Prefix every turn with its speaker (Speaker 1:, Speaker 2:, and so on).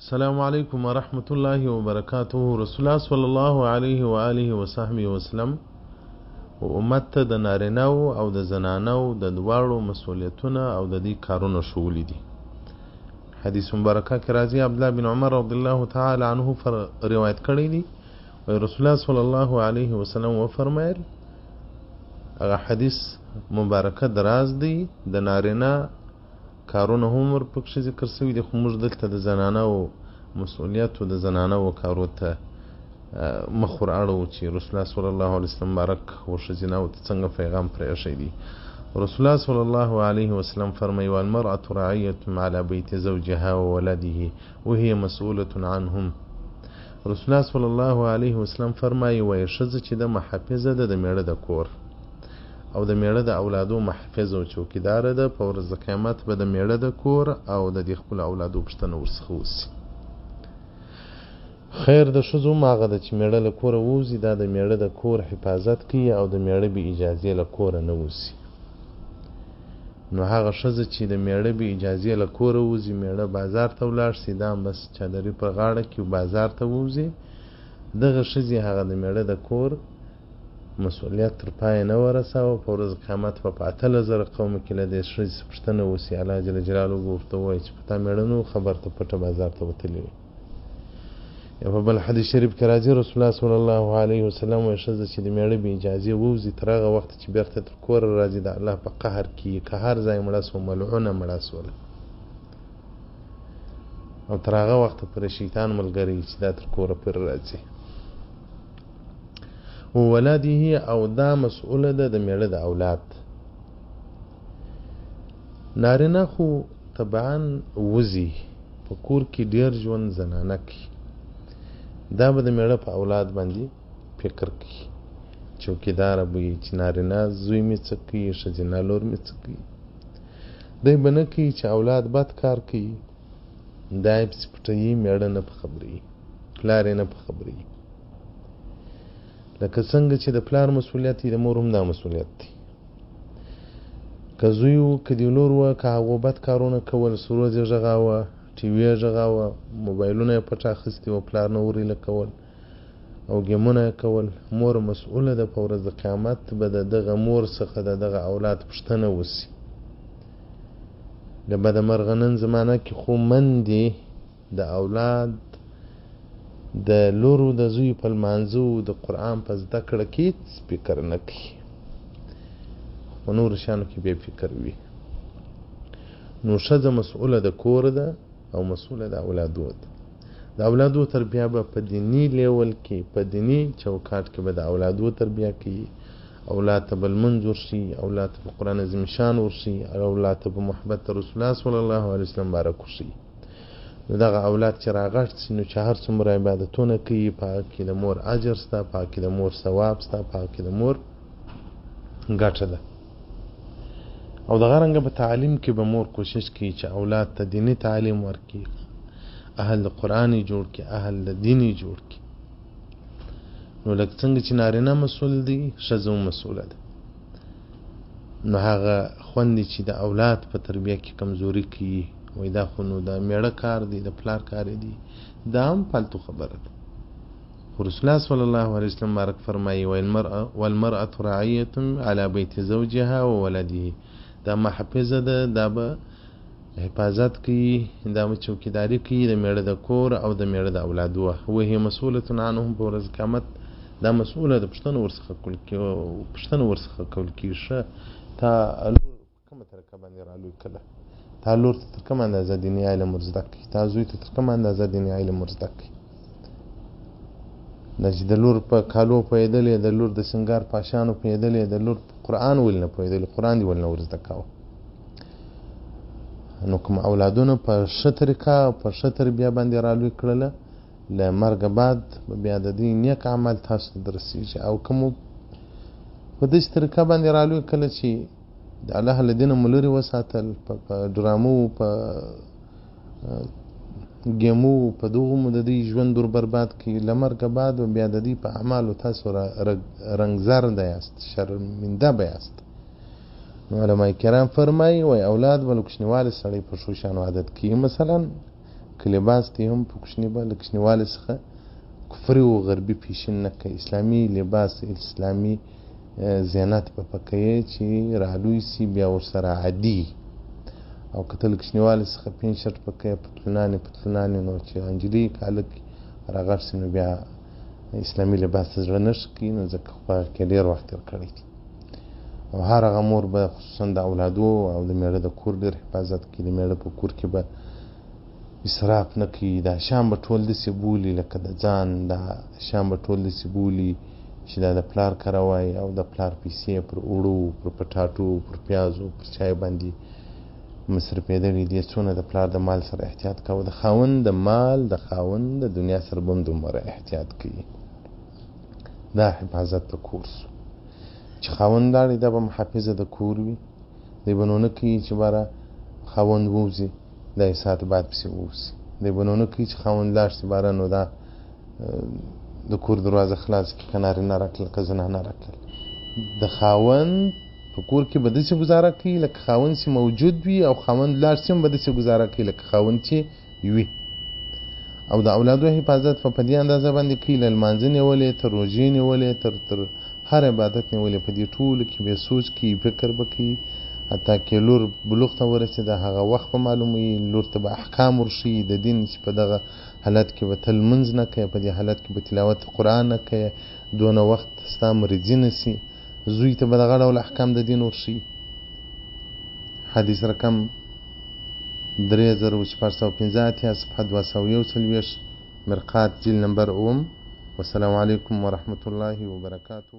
Speaker 1: السلام علیکم ورحمت الله وبرکاته. رسول الله صلی الله علیه و آله و صحبه وسلم او امت ته د نارینه‌و او د زنانه‌و د دواړو مسؤلیتونه او د دې کارونه ښوولي دي. حدیث مبارکه کې راځي عبد الله بن عمر رضی الله تعالی عنه روایت کړی دی. رسول الله صلی الله علیه وسلم و فرمایل هغه حدیث مبارکه دراز دی، د نارینه کارونه هم ورپکښې ذکر شوي دي، خو موږ دلته د زنانه‌و مسؤلیت او د زنانه‌و کارو ته مخ ور اړوو چې رسول الله صلی الله علیه وسلم مبارک ورښځینه‌و ته څنګه پیغام پرېښی دی. رسول الله صلی الله علیه وسلم فرمایي والمرأة رعیة علی بیت زوجها وولده وهي مسؤولة عنهم. رسول الله صلی الله علیه وسلم فرمایي وایي ښځه چې د محافظه ده د میړه د کور او د میړه د اولادو محافظ او چوکیدار ده. په ورځ د قیامت به د میړه د کور او د دې خپل اولادو پوښتنه ورڅخه وشي. خیر د ښځو هغه ده چې میړه له کوره ووځي، دا د میړه د کور حفاظت کوي او د میړه بې اجازې له کوره نه وځي. نو هغه ښځه چې د میړه بې اجازې له کوره وځي، میړه بازار ته ولاړ شي، دا بس چادري په غاړه کې بازار ته ووځي، دغه ښځې هغه د میړه د کور مسؤلیت تر پای نه ورساوه. په ورځ قیامت په 18,000 قوم کې له دې ښځې پوښتنه وشي، الله جل جلاله به ورته ووایي چې په تا میړه نه و خبر ته پټه بازار ته وتلې وې. یا په بل حدیث شریف کې راځي رسول الله صلی الله علیه وسلم وایي ښځه چې د میړه بې اجازې ووځي تر هغه وخته چې بېرته تر کوره راځي د الله په قهر کې که هر ځای مړه سوه، ملعونه مړه سوله، او تر هغه وخته پورې شیطان ملګری چې دا تر کوره پورې راځي. وولده او دا مسؤوله ده د میړه د اولاد. نارینه خو طبعا وزي په کور کې ډیر ژوند زنانه کوي، دا به د میړه په اولاد باندې فکر کوي، چوکیداره به وي چې نارینه زوی مې څه کوي، ښځینه لور مې څه کوي. دی به نه کوي چې اولاد بد کار کوي، دا یې پسې پټوي، میړه نه په خبروي، پلار یې نه په خبروي. لکه څنګه چې د پلار مسؤلیت دی، د مور هم دا مسؤلیت دی. که زوی و که د لور وه، که هغو بد کارونه کول، سروز یې غږاوه، ټي وي یې غږاوه، موبایلونه یې پټ اخیستي وه، پلار نه وریله کول او ګیمونه یې کول، مور مسؤوله ده. په ورځ د قیامت به د دغه مور څخه د دغه اولاد پوښتنه وشي. د بدمرغه نن زمانه کې خو مندې د اولاد د لورو د زوی په لمانځو د قرآن په زده کړه کې فکر نه کوي، په نورو شیانو کې بې فکر وي. نو ښځه مسؤوله د کور ده او مسؤوله د اولادو ده. د اولادو تربیه به په دیني لیول کې، په دیني چوکاټ کې به د اولادو تربیه کوي. اولاد ته به لمونځ ورشي، اولاد ته به قرآن عظیم شان ورشي، اولاد ته به محبت رسول الله صلی الله علیه وسلم بارک ورشي. نو دغه اولاد چې راغټ شي، نو چې هر څومره عبادتونه کوي، په هغه کې د مور اجر شته، په هغه کې د مور ثواب شته، په هغه کې د مور ګټه ده. او دغه رنګه په تعلیم کې به مور کوشش کوي چې اولاد ته دیني تعلیم ورکړي، اهل د قرآن جوړ کړي، اهل د دین جوړ کړي. نو لکه څنګه چې نارینه مسؤل دی، ښځه هم مسؤله ده. نو هغه خوندې چې د اولاد په تربیه کې کمزوري کوي، وای دا خو نو د میړه کار دی، د پلار کار دی، دا هم فالتو خبره ده. خو رسول الله صلی الله علیه وسلم مبارک فرمایي والمرأة رعیة علی بیت زوجها وولده. دا محافظه ده، دا به حفاظت کوي، دا به چوکیداری کوي د میړه د کور او د میړه د اولادو. وهي مسؤولة عنهم. په ورځ قیامت دا مسؤوله ده، پوښتنه ورڅخه کول کېږي. ښه تا لور په کومه طریقه باندې رالوی کړه، تا لور ته تر کومه اندازه دیني علم ورزده کړي، تا زوی ته تر کومه اندازه دیني علم ورزده کړي. دا چې د لور په کالو پوهېدلې، د لور د سنګار په اشیانو پوهېدلې، د لور په قرآن ولې نه پوهېدلې، قرآن دې ولې نه ورزده کاوه. نو کوم اولادونه په ښه طریقه او په ښه تربیه باندې رالوی کړله، له مرګه بعد بیا د دې نیک عمل تاسو ته درسیږي. او کوم په داسې طریقه باندې رالوی کړله چې د الله له دینه مو لرې وساتل، په ډرامو، په ګیمو، په دغو مو د دې ژوند ور برباد کړي. له مرګه بعد بیا د دې په اعمالو تاسو رنګزرده یاست، شرمنده به یاست. نو علماء کرام فرمایي وای اولاد ولو کوچنیوالي سړی په ښو شیانو عادت کړي. مثلا که لباس دی هم په کوچنیوالي څخه کفري او غربي فیشن نه کوي. اسلامي لباس اسلامي زینت په پکې چې رالوی سي بیا ورسره عادي او که ته له کوچنیوالي څخه پین شرټ پکې پتلونانې نو چې انجلۍ هلک راغټ سي نو بیا اسلامي لباس ته زړه نه ښه کوي. نو ځکه خو کې ډېر وخت تېر کړی دی او هر هغه مور به خصوصا د اولادو او د مېړه د کور ډېر حفاظت کوي. د مېړه په کور کې به اسراف نه کوي. دا شیان به ټول داسې بولي لکه د ځان، دا شیان به ټول داسې بولي چې دا د پلار کره وای او د پلار پیسې پر اوړو، پر پټاټو، پر پیازو، پر چای باندې مصرفېدلې دي. څونه د پلار د مال سره احتیاط کوه، د خاوند د مال د خاوند د دنیا سره به هم دومره احتیاط کوي. دا حفاظت د کور سو چې خاوند لاړې دا به محافظه د کور وي. دی به نو نه کوي چې باره خاوند ووځي دا یې ساعت بعد پسې ووځي. دی به نو نه کوي چې خاوند لاړ شي باره نو دا د کور دروازه خلاص کړي که نارینه راکړل که زنانه راکړل. د خاوند په کور کې به داسې ګزاره کوي لکه خاوند چې موجود وي او خاوند لاړ شي هم به داسې ګزاره کوي لکه خاوند چې وي. او د اولادو حفاظت په دې اندازه باندې کوي له لمانځه نیولې تر روژې نیولې تر هر عبادت نیولې په دې ټولو کې به سوچ کوي، فکر به کوي. حتی که لور بلوغ ته ورسېده هغه وخت به معلوموي، لور ته به احکام ورښيي د دین چې په دغه حالت کې به ته لمونځ نه کوې، په دې حالت کې به تلاوت قرآن نه کوې، دونه وخت ستا مریضي نه سي. زوی ته به دغه ډول احکام د دین ورښيي. حدیث رقم 3415 صفحه 241 مرقات جیل نمبر اوم. والسلام علیکم ورحمة الله وبرکاته.